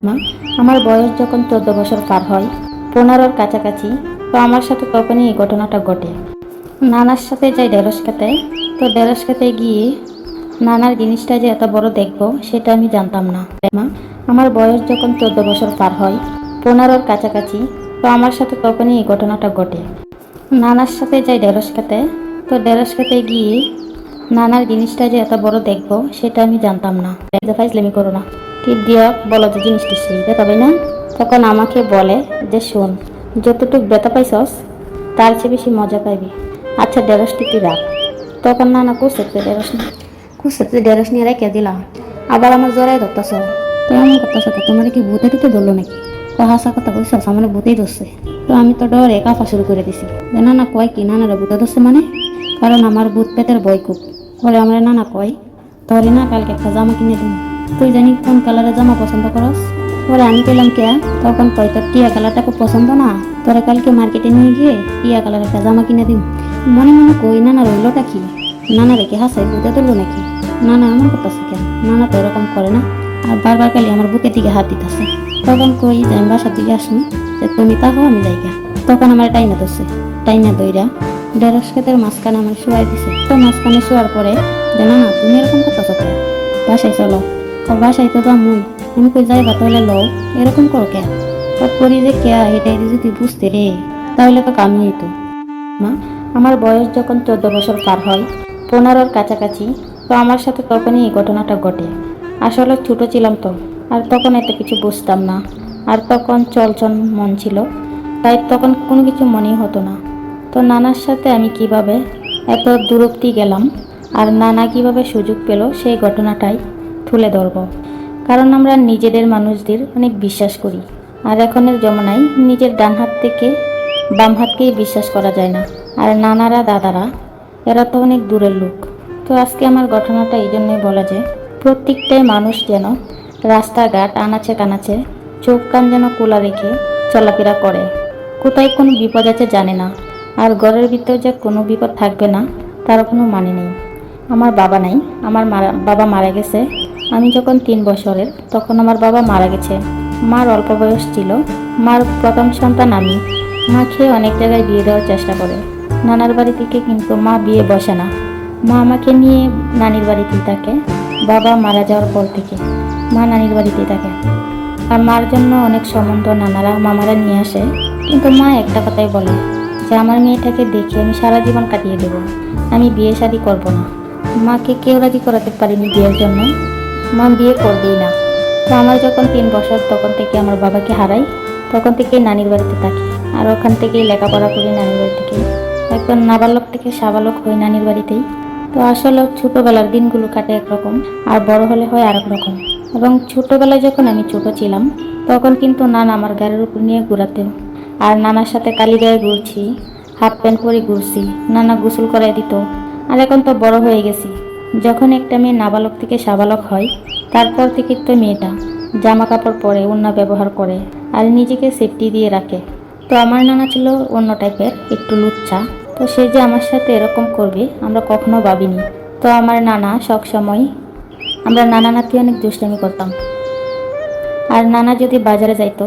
মা, আমার বয়স যখন 14 বছর পার হয়, 15-র কাছাকাছি, তো আমার সাথে তখনই এই ঘটনাটা ঘটে। নানার সাথে যাই ঢেঁড়স খেতে। তো ঢেঁড়স খেতে গিয়ে নানার জিনিসটা যে এত বড় দেখবো সেটা আমি জানতাম না। মা, আমার বয়স যখন 14 বছর পার হয়, 15-র কাছাকাছি, তো আমার সাথে তখনই এই ঘটনাটা ঘটে। নানার সাথে যাই ঢেঁড়স খেতে। তো ঢেঁড়স খেতে গিয়ে নানার জিনিসটা যে এত বড় দেখবো সেটা আমি জানতাম না। ফাইজলামি করো না, টিপ দিয়া বলো যে জিনিসটা সেই ব্যথা পাই না। তখন আমাকে বলে যে শোন, যতটুক ব্যথা পাইছস তার চেয়ে বেশি মজা পাইবি। আচ্ছা ঢেঁড়সটি তুই রাখ। তখন নানা কুসেতে ঢেঁড়স নিয়ে রেখে দিলাম। আবার আমার জোরাই ধরতেছ। তো এমন করতেছ তো তোমার কি ভূতে টুতে ধরলো নাকি? তো হাসা কথা বলছস আমার ভূতেই ধরছে। তো আমি তো ডরে কাঁপা শুরু করে দিছি। নানা কয় কি নানারা ভূতে ধরছে মানে? কারণ আমার ভূত পেতের ভয় খুব। পরে আমরা নানা কয় তোরে না কালকে একটা জামা কিনে দিন। তুই জানি কোন কালারের জামা পছন্দ করস? পরে আমি পেলাম কে? তখন কয় তোর টিয়া কালারটা খুব পছন্দ না, তোরা কালকে মার্কেটে নিয়ে গিয়ে টিয়া কালারের একটা জামা কিনে দিন। মনে মনে কই নানা রইলটা কি? নানা রেখে হাসাই বুঝে তুললো নাকি? নানা এমন করতেছে কেন? নানা তো এরকম করে না। আর বারবার খালি আমার বুকের দিকে হাত দিতেছে। তখন কই যে আমি বাসার দিকে আসুন, যে তুমি তাহো আমি যাইগা। তখন আমার টাইনা ধরছে। টাইনা দইরা ঢেঁড়স ক্ষেতের মাঝখানে আমার শুয়াই দিছে। তো মাঝখানে শোয়ার পরে যে না না তুমি এরকম করতেছো কেন? বাসায় চলো। বাসায় তো মুই আমি কই যাইবা তাহলে লও, এরকম করো কে? করি যে কে এটাই যদি বুঝতে রে তাহলে তো কামি হইতো। মা, আমার বয়স যখন 14 বছর পার হয়, 15-র কাছাকাছি, তো আমার সাথে তখনই এই ঘটনাটা ঘটে। আসলে ছোট ছিলাম তো, আর তখন এত কিছু বুঝতাম না। আর তখন চলচল মন ছিল, তাই তখন কোনো কিছু মনেই হতো না। তো নানার সাথে আমি কিভাবে এত দূরত্বে গেলাম আর নানা কিভাবে সুযোগ পেল সেই ঘটনাটাই তুলে ধরব। কারণ আমরা নিজেদের মানুষদের অনেক বিশ্বাস করি, আর এখনের জমানায় নিজের ডান হাত থেকে বাম হাতকেই বিশ্বাস করা যায় না। আর নানারা দাদারা এরা তো অনেক দূরের লোক। তো আজকে আমার ঘটনাটা এই জন্যই বলা যে প্রত্যেকটাই মানুষ যেন রাস্তাঘাট আনাচে কানাচে চোখ কান যেন খোলা রেখে চলাফেরা করে। কোথায় কোনো বিপদ আছে জানে না, আর ঘরের ভিতর যে কোনো বিপদ থাকবে না তার কোনো মানে নেই। আমার বাবা নাই, আমার বাবা মারা গেছে আমি যখন 3 বছরের, তখন আমার বাবা মারা গেছে। মার অল্প বয়স ছিল। মার প্রথম সন্তান আমি। মা খেয়ে অনেক জায়গায় বিয়ে দেওয়ার চেষ্টা করে নানার বাড়ি থেকে, কিন্তু মা বিয়ে বসে না। মা আমাকে নিয়ে নানির বাড়িতেই থাকে। বাবা মারা যাওয়ার পর থেকে মা নানির বাড়িতেই থাকে। আর মার জন্য অনেক সম্বন্ধ নানারা মামারা নিয়ে আসে, কিন্তু মা একটা কথাই বলে যে আমার মেয়েটাকে দেখে আমি সারা জীবন কাটিয়ে দেবো, আমি বিয়ে শাদী করবো না। মাকে কেউ রাজি করাতে পারিনি বিয়ের জন্য, মা বিয়ে করবেই না। তো আমার যখন 3 বছর, তখন থেকে আমার বাবাকে হারাই, তখন থেকেই নানির বাড়িতে থাকি। আর ওখান থেকেই লেখাপড়া করি নানির বাড়ি থেকেই। একদম নাবালক থেকে সাবালক হই নানির বাড়িতেই। তো আসলে ছোটবেলার দিনগুলো কাটে একরকম, আর বড় হলে হয় আরেক রকম। এবং ছোটবেলায় যখন আমি ছোট ছিলাম, তখন কিন্তু নানা আমার গাড়ির উপর নিয়ে ঘুরাতেও, আর নানার সাথে কালীগাঁয়ে ঘুরছি, হাফ প্যান্ট পরে ঘুরছি, নানা গোসল করাই দিত। আর এখন তো বড় হয়ে গেছি, যখন একটা মেয়ে নাবালক থেকে সাবালক হয়, তারপর থেকে তো মেয়েটা জামা কাপড় পরে, ওড়না ব্যবহার করে, আর নিজেকে সেফটি দিয়ে রাখে। তো আমার নানা ছিল অন্য টাইপের, একটু লুচ্চা। তো সে যে আমার সাথে এরকম করবে আমরা কখনো ভাবিনি। তো আমার নানা সবসময়, আমরা নানা নাতি অনেক দুষ্টামি করতাম। আর নানা যদি বাজারে যাইতো,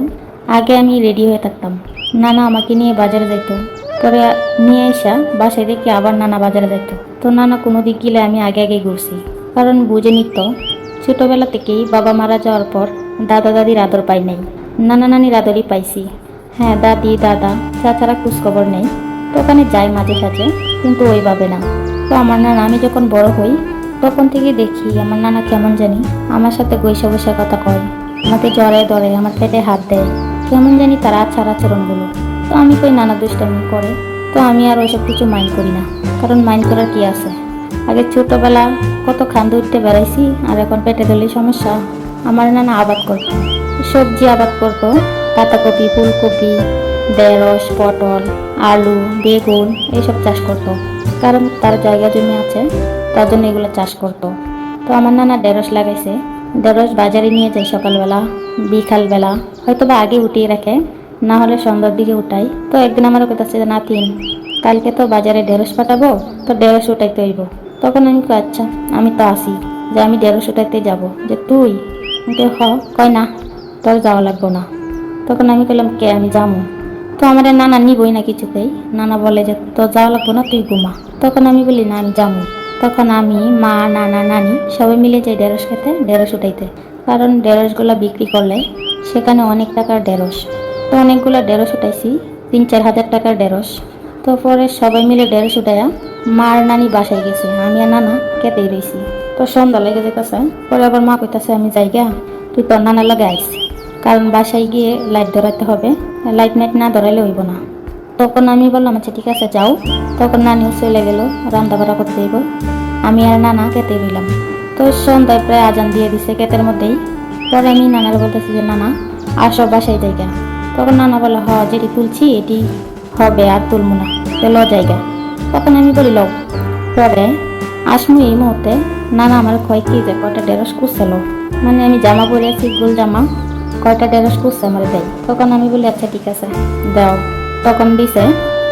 আগে আমি রেডি হয়ে থাকতাম, নানা আমাকে নিয়ে বাজারে যাইতো। পরে নিয়ে এসা বাসায় রেখে আবার নানা বাজারে যাইতো। তো নানা কোনো দিক গেলে আমি আগে আগে ঘুরছি, কারণ বুঝে নিত ছোটবেলা থেকেই বাবা মারা যাওয়ার পর দাদা দাদির আদর পাই নাই, নানা নানির আদরই পাইছি। হ্যাঁ, দাদি দাদা চাচারা খোঁজখবর নেই, তো ওখানে যাই মাঝে সাঝে, কিন্তু ওইভাবে না। তো আমার নানা, আমি যখন বড় হই তখন থেকে দেখি আমার নানা কেমন জানি আমার সাথে বসে বসে কথা কয়, আমাকে জড়ায় ধরে, আমার পেটে হাত দেয়, কেমন জানি তার আচার আচরণগুলো। তো আমি কই নানা দুষ্টামি করে, তো আমি আর ওইসব কিছু মাইন্ড করি না, কারণ মাইন্ড করার কি আছে। আগে ছোটবেলা কত খান্দে উঠতে বেড়াইছি, আর এখন পেটে ধরলেই সমস্যা। আমার নানা আবাদ করতো, সবজি আবাদ করতো, পাতাকপি, ফুলকপি, ঢেঁড়স, পটল, আলু, বেগুন এইসব চাষ করতো, কারণ তার জায়গা জমি আছে, তার জন্য এগুলো চাষ করতো। তো আমার নানা ঢেঁড়স লাগাইছে, ঢেঁড়স বাজারে নিয়ে যায় সকালবেলা, বিকালবেলা, হয়তো বা আগে উঠিয়ে রাখে, না হলে সন্ধ্যার দিকে উঠাই। তো একদিন আমার কথা যে নাতিন, কালকে তো বাজারে ঢেঁড়স পাঠাবো, তো ঢেঁড়স উঠাইতে হইব। তখন আমি কই আচ্ছা, আমি তো আসি, যে আমি ঢেঁড়স উঠাইতে যাবো, যে তুই হ, কয় না তোর যাওয়া লাগবো না। তখন আমি বললাম কে আমি যাবো? তো আমার নানা নিবই না কিছুতেই। নানা বলে যে তোর যাওয়া লাগবো না, তুই ঘুমা। তখন আমি বলি না আমি যাবো। তখন আমি, মা, নানা, নানি সবাই মিলে যাই ঢেঁড়স খেতে, ঢেঁড়স উঠাইতে। কারণ ঢেঁড়সগুলো বিক্রি করলে সেখানে অনেক টাকার ঢেঁড়স। তো অনেকগুলো ঢেঁড়স উঠাইছি, 3-4 হাজার টাকার ঢেঁড়স। তো পরে সবাই মিলে ঢেঁড়স উঠাইয়া মার নানি বাসায় গেছে, আমি আর নানা খেতেই রয়েছি। তো সন্ধ্যা লেগে যেতেছে, পরে আবার মা কইতাছে আমি যাইগা, তুই তোর নানার লগে আইস। কারণ বাসায় গিয়ে লাইট ধরাতে হবে, লাইট মাইট না ধরাইলে হইব না। তখন আমি বললাম আচ্ছা ঠিক আছে যাও। তখন নানিও চলে গেল রান্না বাড়া করতে হইব। আমি আর নানা খেতে রইলাম। তো সন্ধ্যায় প্রায় আজান দিয়ে দিছে ক্ষেতের মধ্যেই। পরে আমি নানার বলতেছি যে নানা আসো বাসায় জায়গা। তখন নানা বলে যেটি তুলছি এটি হবে, আর তুলবো না, ল জায়গা। তখন আমি বলি লও। পরে আসমু এই মুহূর্তে নানা আমার কয় কি যে কয়টা ঢেঁড়স কুচছিল, মানে আমি জামা পরে আছি গোল জামা, কয়টা ঢেঁড়স কুচছে আমার দেয়। তখন আমি বলি আচ্ছা ঠিক আছে দাও। তখন দিছে।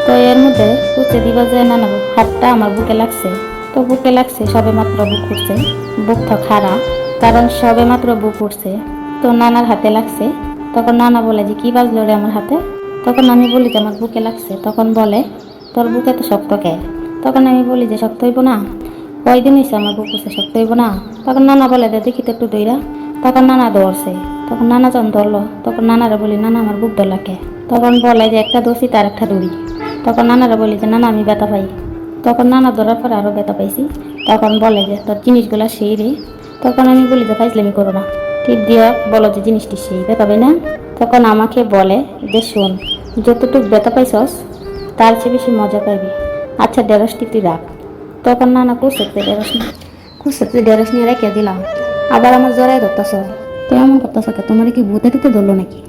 তো এর মধ্যে কুচে দিবা যে নানা হাতটা আমার বুকে লাগছে। তো বুকে লাগছে, সবে মাত্র বুক উঠছে, বুক তো খাড়া, কারণ সবে মাত্র বুক উঠছে। তো নানার হাতে লাগছে। তখন নানা বলে যে কি বাজলো রে আমার হাতে? তখন আমি বলি যে আমার বুকে লাগছে। তখন বলে তোর বুকে তো শক্ত কে? তখন আমি বলি যে শক্ত হইব না, কয়দিন হয়েছে আমার বুক উঠছে, শক্ত হইব না? তখন নানা বলে যে দেখি তো একটু দইরা। তখন নানা ধরছে। তখন নানা যখন ধরলো তখন নানারা বলি নানা আমার বুক ধরলা কে? তখন বলে যে একটা দোষী তার একটা দড়ি। তখন নানারা বলি যে নানা আমি ব্যথা পাই। তখন নানা ধরার পর আরও ব্যথা পাইছি। তখন বলে যে তোর জিনিসগুলো সেই রে। তখন আমি বলি যে ফাইজলামি করো না, ঠিক দিয়া বলো যে জিনিসটি সেই ব্যথা পাই না। তখন আমাকে বলে যে শোন, যতটুক ব্যথা পাইছস তার চেয়ে বেশি মজা পাইবি। আচ্ছা ঢেঁড়সটি তুই রাখ। তখন নানা কুসেতে ঢেঁড়স নিয়ে রেখে দিলাম। আবার আমার জড়াই ধরতেছ, তো এমন করতেছ কে? তোমার কি ভূতে টুতে ধরলো নাকি?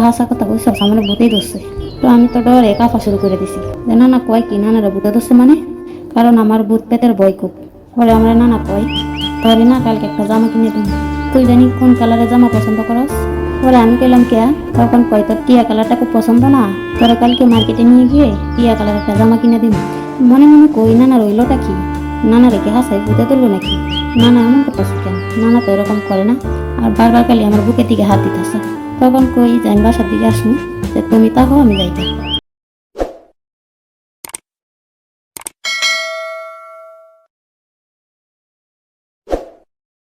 হাসা কথা কইছস আমার ভূতেই ধরছে। তো আমি তো ডরে কাঁপা শুরু করে দিছি যে নানা কয় কি নানারা ভূতে ধরছে মানে? কারণ আমার ভূত পেতের ভয় খুব। পরে আমরা নানা কয় তাহলে না কালকে একটা জামা কিনে দিন, তুই জানি কোন কালারের জামা পছন্দ করস? পরে আমি কইলাম কে? তখন কয় তোর টিয়া কালারটা খুব পছন্দ না, তোরা কালকে মার্কেটে নিয়ে গিয়ে টিয়া কালার একটা জামা কিনে দিন। মনে মনে কই নানা রইলটা কি? নানা রেখে হাসাই ভূতে তুললো নাকি? নানা এমন করতেছে কেন? নানা তো এরকম করে না। আর বারবার খালি আমার বুকের দিকে হাত দিতেছে। তখন কই যে আমি বাসার দিকে আসবো, যে তুমি তাহো আমি যাইতা।